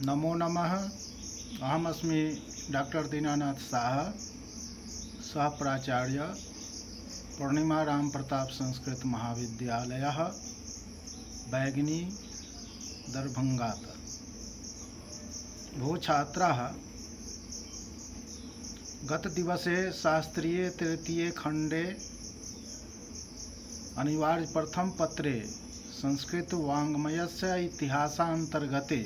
नमो नमः। अहमस्मि डॉक्टर दीनानाथ साह, सह प्राचार्य पूर्णिमा राम प्रताप संस्कृत महाविद्यालयः बैगनी दरभंगात। भो छात्राः, गतदिवसे शास्त्रीय तृतीये खण्डे अनिवार्य प्रथम पत्रे संस्कृत वाङ्मयस्य इतिहासान्तर्गते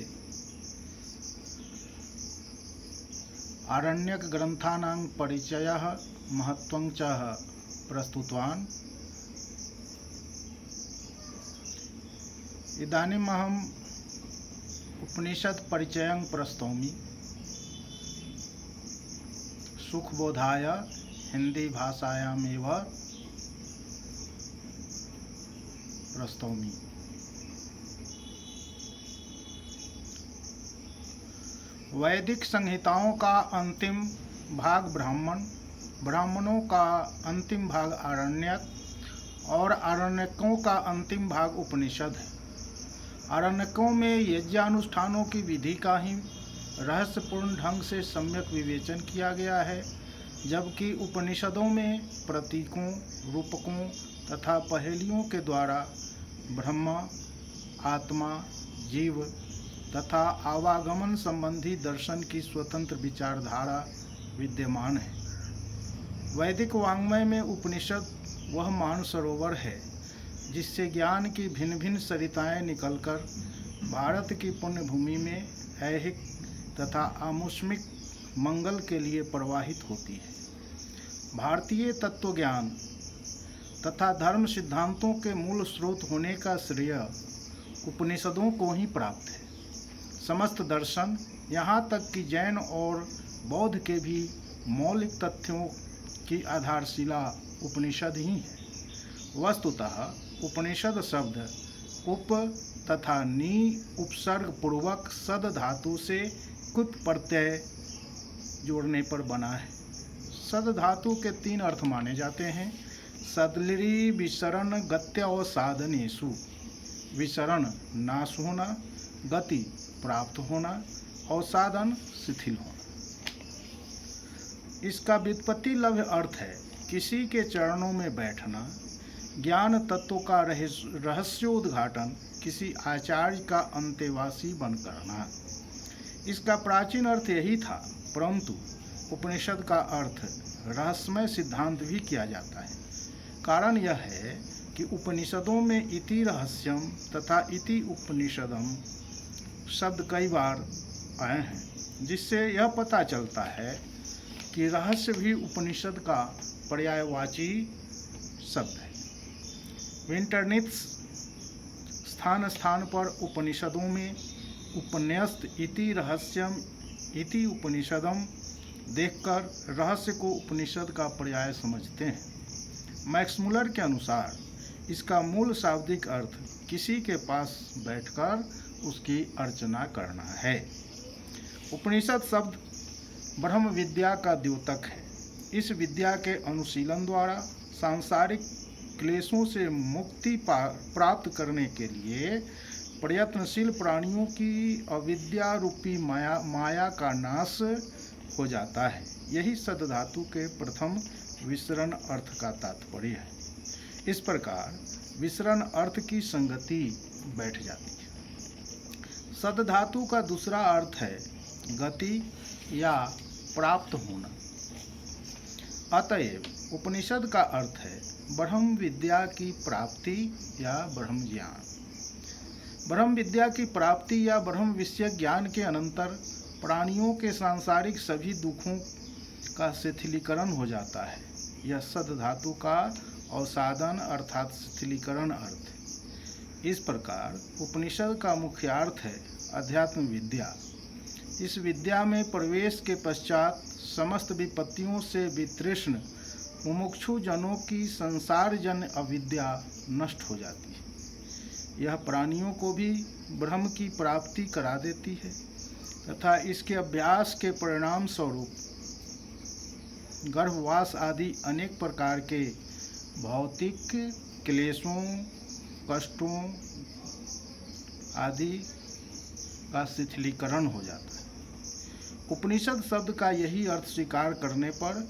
आरण्यक ग्रन्थानां परिचयः महत्त्वं च प्रस्तुतवान्। इदानीम् अहम् उपनिषद परिचयं प्रस्तौमि। सुखबोधाय हिंदी भाषायामेव प्रस्तौमि। वैदिक संहिताओं का अंतिम भाग ब्राह्मणों का अंतिम भाग आरण्यक और आरण्यकों का अंतिम भाग उपनिषद है। आरण्यकों में यज्ञानुष्ठानों की विधि का ही रहस्यपूर्ण ढंग से सम्यक विवेचन किया गया है, जबकि उपनिषदों में प्रतीकों, रूपकों तथा पहेलियों के द्वारा ब्रह्म, आत्मा, जीव तथा आवागमन संबंधी दर्शन की स्वतंत्र विचारधारा विद्यमान है। वैदिक वाङ्मय में उपनिषद वह मानसरोवर है जिससे ज्ञान की भिन्न भिन्न सरिताएं निकलकर भारत की पुण्यभूमि में ऐहिक तथा आमुष्मिक मंगल के लिए प्रवाहित होती है। भारतीय तत्वज्ञान तथा धर्म सिद्धांतों के मूल स्रोत होने का श्रेय उपनिषदों को ही प्राप्त है। समस्त दर्शन, यहाँ तक कि जैन और बौद्ध के भी मौलिक तथ्यों की आधारशिला उपनिषद ही है। वस्तुतः उपनिषद शब्द उप तथा नी उपसर्ग पूर्वक सद धातु से कुत प्रत्यय जोड़ने पर बना है। सद धातु के 3 अर्थ माने जाते हैं। सदलिरी विसरण गत्यावसाधनेषु। विसरण नाश होना, गति प्राप्त होना, अवसाधन शिथिल होना। इसका व्युत्पत्ति लव्य अर्थ है किसी के चरणों में बैठना, ज्ञान तत्वों का रहस्योद्घाटन, किसी आचार्य का अंतेवासी बन करना। इसका प्राचीन अर्थ यही था, परंतु उपनिषद का अर्थ रहस्यमय सिद्धांत भी किया जाता है। कारण यह है कि उपनिषदों में इति रहस्यम तथा इति उपनिषदम शब्द कई बार आए हैं, जिससे यह पता चलता है कि रहस्य भी उपनिषद का पर्यायवाची शब्द है। विंटरनित्स स्थान स्थान पर उपनिषदों में उपन्यस्त इति रहस्यम इति उपनिषदम देखकर रहस्य को उपनिषद का पर्याय समझते हैं। मैक्स मुलर के अनुसार इसका मूल शाब्दिक अर्थ किसी के पास बैठकर उसकी अर्चना करना है। उपनिषद शब्द ब्रह्म विद्या का द्योतक है। इस विद्या के अनुशीलन द्वारा सांसारिक क्लेशों से मुक्ति प्राप्त करने के लिए प्रयत्नशील प्राणियों की अविद्या रूपी माया का नाश हो जाता है। यही सदधातु के प्रथम विसरण अर्थ का तात्पर्य है। इस प्रकार विसरण अर्थ की संगति बैठ जाती है। सदधातु का दूसरा अर्थ है गति या प्राप्त होना। अतएव उपनिषद का अर्थ है ब्रह्म विद्या की प्राप्ति या ब्रह्म ज्ञान। ब्रह्म विद्या की प्राप्ति या ब्रह्म विषय ज्ञान के अनंतर प्राणियों के सांसारिक सभी दुखों का शिथिलीकरण हो जाता है। यह सदधातु का अवसाधन अर्थात शिथिलीकरण अर्थ। इस प्रकार उपनिषद का मुख्यार्थ है अध्यात्म विद्या। इस विद्या में प्रवेश के पश्चात समस्त विपत्तियों से वितृष्ण मुमुक्षु जनों की संसार जन अविद्या नष्ट हो जाती है। यह प्राणियों को भी ब्रह्म की प्राप्ति करा देती है तथा इसके अभ्यास के परिणाम स्वरूप गर्भवास आदि अनेक प्रकार के भौतिक क्लेशों, कष्टों आदि का शिथिलीकरण हो जाता है। उपनिषद शब्द का यही अर्थ स्वीकार करने पर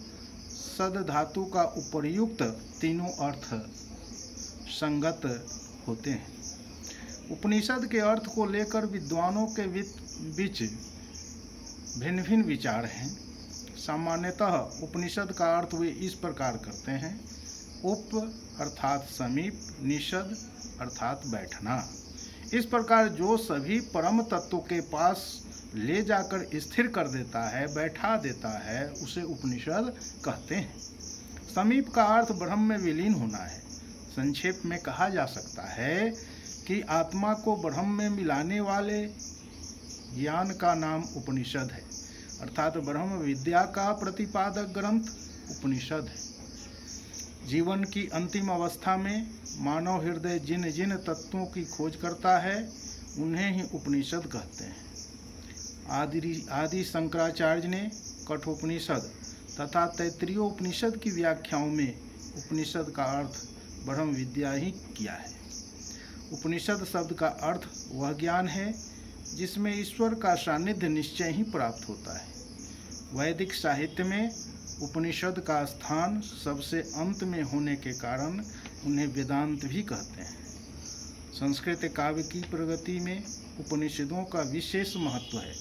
सद धातु का उपर्युक्त तीनों अर्थ संगत होते हैं। उपनिषद के अर्थ को लेकर विद्वानों के बीच भिन्न भिन्न विचार हैं। सामान्यतः उपनिषद का अर्थ वे इस प्रकार करते हैं: उप अर्थात समीप, निषद अर्थात बैठना। इस प्रकार जो सभी परम तत्वों के पास ले जाकर स्थिर कर देता है, बैठा देता है, उसे उपनिषद कहते हैं। समीप का अर्थ ब्रह्म में विलीन होना है। संक्षेप में कहा जा सकता है कि आत्मा को ब्रह्म में मिलाने वाले ज्ञान का नाम उपनिषद है, अर्थात ब्रह्म विद्या का प्रतिपादक ग्रंथ उपनिषद है। जीवन की अंतिम अवस्था में मानव हृदय जिन जिन तत्वों की खोज करता है उन्हें ही उपनिषद कहते हैं। आदि शंकराचार्य ने कठोपनिषद तथा तैत्तिरीय उपनिषद की व्याख्याओं में उपनिषद का अर्थ ब्रह्म विद्या ही किया है। उपनिषद शब्द का अर्थ वह ज्ञान है जिसमें ईश्वर का सानिध्य निश्चय ही प्राप्त होता है। वैदिक साहित्य में उपनिषद का स्थान सबसे अंत में होने के कारण उन्हें वेदांत भी कहते हैं। संस्कृत काव्य की प्रगति में उपनिषदों का विशेष महत्व है।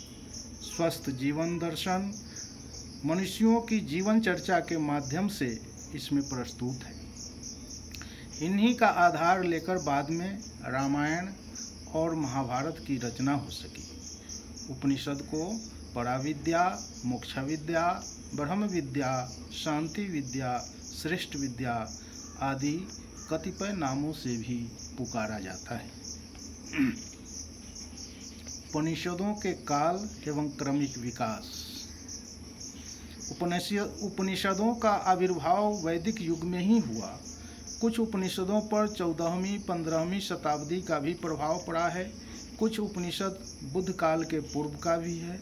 स्वस्थ जीवन दर्शन मनुष्यों की जीवन चर्चा के माध्यम से इसमें प्रस्तुत है। इन्हीं का आधार लेकर बाद में रामायण और महाभारत की रचना हो सकी। उपनिषद को पराविद्या, मोक्ष विद्या, ब्रह्म विद्या, शांति विद्या, श्रेष्ठ विद्या आदि कतिपय नामों से भी पुकारा जाता है। उपनिषदों के काल एवं क्रमिक विकास। उपनिषदों का आविर्भाव वैदिक युग में ही हुआ। कुछ उपनिषदों पर 14वीं 15वीं शताब्दी का भी प्रभाव पड़ा है। कुछ उपनिषद बुद्ध काल के पूर्व का भी है।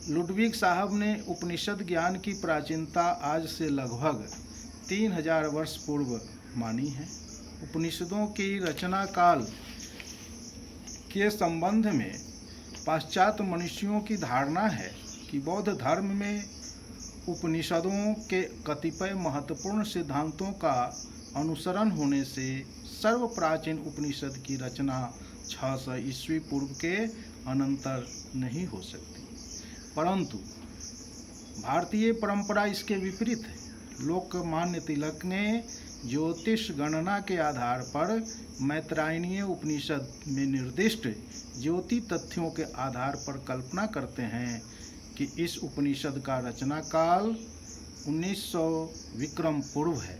लुडविग साहब ने उपनिषद ज्ञान की प्राचीनता आज से लगभग 3000 वर्ष पूर्व मानी है। उपनिषदों की रचना काल के संबंध में पाश्चात्य मनुष्यों की धारणा है कि बौद्ध धर्म में उपनिषदों के कतिपय महत्वपूर्ण सिद्धांतों का अनुसरण होने से सर्व प्राचीन उपनिषद की रचना 600 ईस्वी पूर्व के अनंतर नहीं हो सकती। परंतु भारतीय परंपरा इसके विपरीत है। लोकमान्य तिलक ने ज्योतिष गणना के आधार पर मैत्रायणीय उपनिषद में निर्दिष्ट ज्योति तथ्यों के आधार पर कल्पना करते हैं कि इस उपनिषद का रचना काल 1900 विक्रम पूर्व है।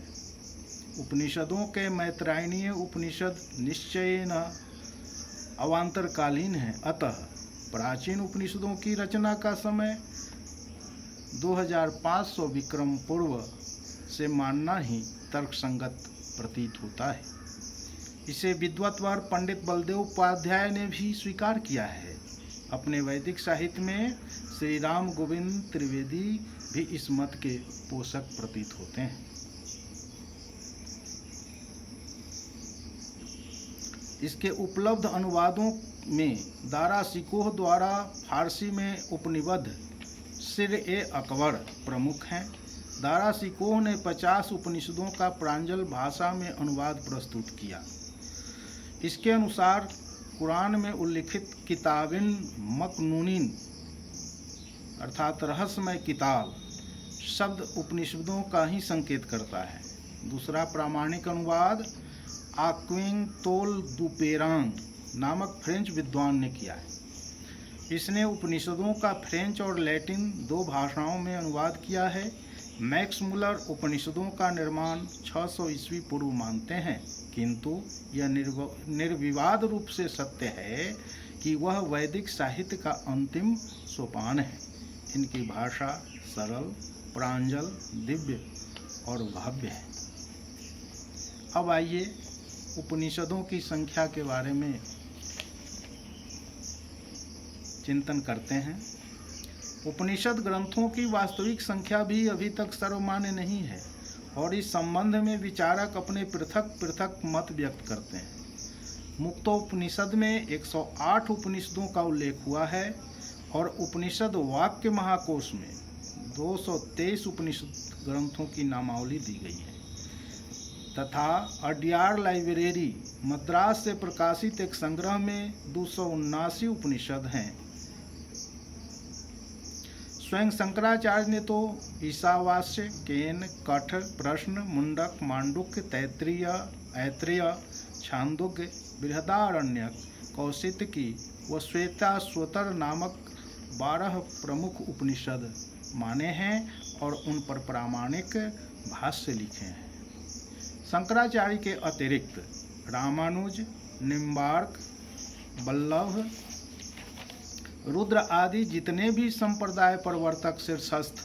उपनिषदों के मैत्रायणीय उपनिषद निश्चयेन अवांतरकालीन है। अतः प्राचीन उपनिषदों की रचना का समय 2500 विक्रम पूर्व से मानना ही तर्कसंगत प्रतीत होता है। इसे विद्वत्वर पंडित बलदेव उपाध्याय ने भी स्वीकार किया है। अपने वैदिक साहित्य में श्री राम गोविंद त्रिवेदी भी इस मत के पोषक प्रतीत होते हैं। इसके उपलब्ध अनुवादों में दारा शिकोह द्वारा फारसी में उपनिबद्ध सिर-ए-अकबर प्रमुख हैं। दारा शिकोह ने 50 उपनिषदों का प्रांजल भाषा में अनुवाद प्रस्तुत किया। इसके अनुसार कुरान में उल्लिखित किताबिन मकनूनीन अर्थात रहस्यमय किताब शब्द उपनिषदों का ही संकेत करता है। दूसरा प्रामाणिक अनुवाद आक्विंग तोल दुपेरांग नामक फ्रेंच विद्वान ने किया है। इसने उपनिषदों का फ्रेंच और लैटिन 2 भाषाओं में अनुवाद किया है। मैक्स मुलर उपनिषदों का निर्माण 600 ईस्वी पूर्व मानते हैं, किंतु यह निर्विवाद रूप से सत्य है कि वह वैदिक साहित्य का अंतिम सोपान है। इनकी भाषा सरल, प्रांजल, दिव्य और भव्य है। अब आइए उपनिषदों की संख्या के बारे में चिंतन करते हैं। उपनिषद ग्रंथों की वास्तविक संख्या भी अभी तक सर्वमान्य नहीं है और इस संबंध में विचारक अपने पृथक पृथक मत व्यक्त करते हैं। मुक्तोपनिषद में 108 उपनिषदों का उल्लेख हुआ है और उपनिषद वाक्य महाकोश में 223 उपनिषद ग्रंथों की नामावली दी गई है तथा अड्यार लाइब्रेरी मद्रास से प्रकाशित एक संग्रह में 279 उपनिषद हैं। स्वयं शंकराचार्य ने तो ईशावास्य, केन, कठ, प्रश्न, मुंडक, मांडुक्य, तैत्तिरीय, ऐत्रेय, छांदोग्य, बृहदारण्यक, कौशितकी व श्वेताश्वतर नामक 12 प्रमुख उपनिषद माने हैं और उन पर प्रामाणिक भाष्य लिखे हैं। शंकराचार्य के अतिरिक्त रामानुज, निम्बार्क, वल्लभ, रुद्र आदि जितने भी संप्रदाय प्रवर्तक शीर्षस्थ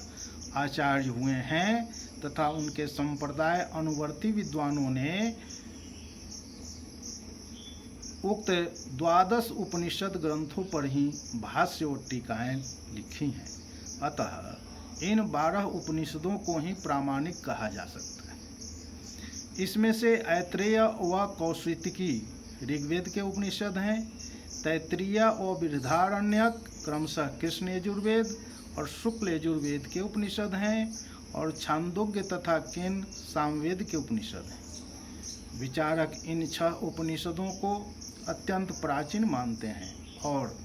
आचार्य हुए हैं तथा उनके संप्रदाय अनुवर्ती विद्वानों ने उक्त 12 उपनिषद ग्रंथों पर ही भाष्य और टीकाएं लिखी हैं। अतः इन 12 उपनिषदों को ही प्रामाणिक कहा जा सकता है। इसमें से ऐत्रेय व कौशितकी ऋग्वेद के उपनिषद हैं, तैत्तिरीय और बृहदारण्यक क्रमशः कृष्ण यजुर्वेद और शुक्ल यजुर्वेद के उपनिषद हैं और छांदोग्य तथा केन सामवेद के उपनिषद हैं। विचारक इन 6 उपनिषदों को अत्यंत प्राचीन मानते हैं और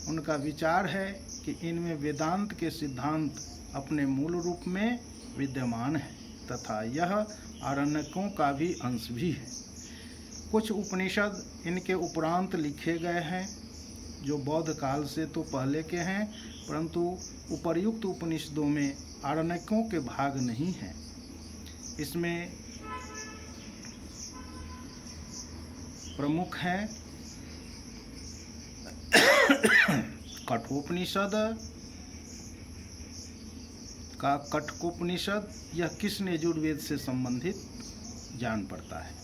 उनका विचार है कि इनमें वेदांत के सिद्धांत अपने मूल रूप में विद्यमान है तथा यह आरण्यकों का भी अंश भी है। कुछ उपनिषद इनके उपरांत लिखे गए हैं जो बौद्ध काल से तो पहले के हैं, परंतु उपर्युक्त उपनिषदों में आरण्यकों के भाग नहीं हैं। इसमें प्रमुख हैं कठोपनिषद का कठकोपनिषद, यह कृष्ण यजुर्वेद से संबंधित जान पड़ता है।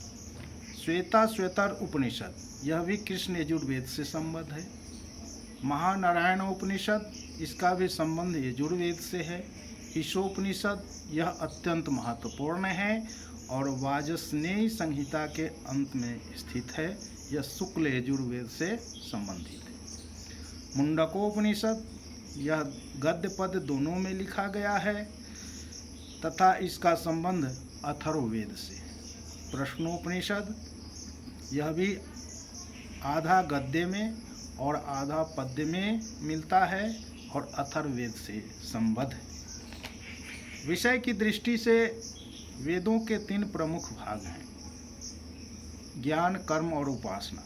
श्वेताश्वतर उपनिषद, यह भी कृष्ण यजुर्वेद से संबद्ध है। महानारायण उपनिषद, इसका भी संबंध यजुर्वेद से है। ईशोपनिषद, यह अत्यंत महत्वपूर्ण है और वाजस्नेयी संहिता के अंत में स्थित है। यह शुक्ल यजुर्वेद से संबंधित है। मुंडकोपनिषद, यह गद्य पद दोनों में लिखा गया है तथा इसका संबंध अथर्ववेद से है। प्रश्नोपनिषद, यह भी आधा गद्य में और आधा पद्य में मिलता है और अथर्ववेद से संबद्ध है। विषय की दृष्टि से वेदों के 3 प्रमुख भाग हैं, ज्ञान, कर्म और उपासना।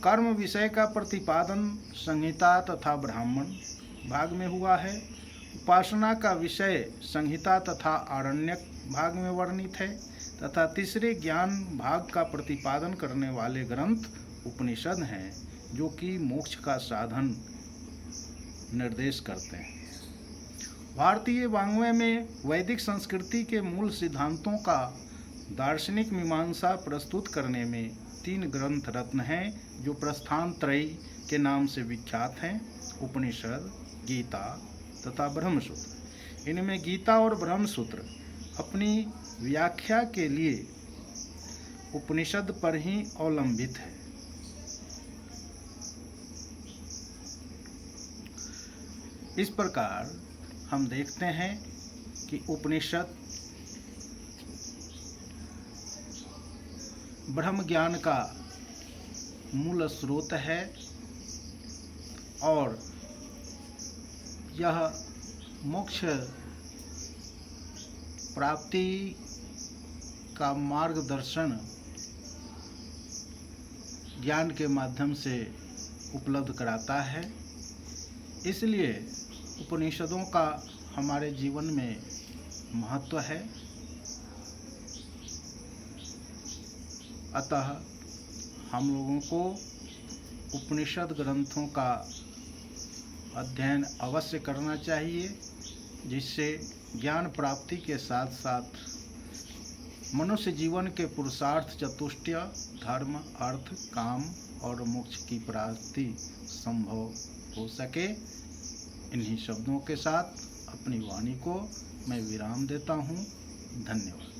कर्म विषय का प्रतिपादन संहिता तथा ब्राह्मण भाग में हुआ है। उपासना का विषय संहिता तथा आरण्यक भाग में वर्णित है तथा तीसरे ज्ञान भाग का प्रतिपादन करने वाले ग्रंथ उपनिषद हैं जो कि मोक्ष का साधन निर्देश करते हैं। भारतीय वाङ्मय में वैदिक संस्कृति के मूल सिद्धांतों का दार्शनिक मीमांसा प्रस्तुत करने में 3 ग्रंथ रत्न हैं जो प्रस्थान त्रयी के नाम से विख्यात हैं, उपनिषद, गीता तथा ब्रह्मसूत्र। इनमें गीता और ब्रह्मसूत्र अपनी व्याख्या के लिए उपनिषद पर ही अवलंबित है। इस प्रकार हम देखते हैं कि उपनिषद ब्रह्म ज्ञान का मूल स्रोत है और यह मोक्ष प्राप्ति का मार्गदर्शन ज्ञान के माध्यम से उपलब्ध कराता है। इसलिए उपनिषदों का हमारे जीवन में महत्व है। अतः हम लोगों को उपनिषद ग्रंथों का अध्ययन अवश्य करना चाहिए, जिससे ज्ञान प्राप्ति के साथ साथ मनुष्य जीवन के पुरुषार्थ चतुष्टय धर्म, अर्थ, काम और मोक्ष की प्राप्ति संभव हो सके। इन्हीं शब्दों के साथ अपनी वाणी को मैं विराम देता हूँ। धन्यवाद।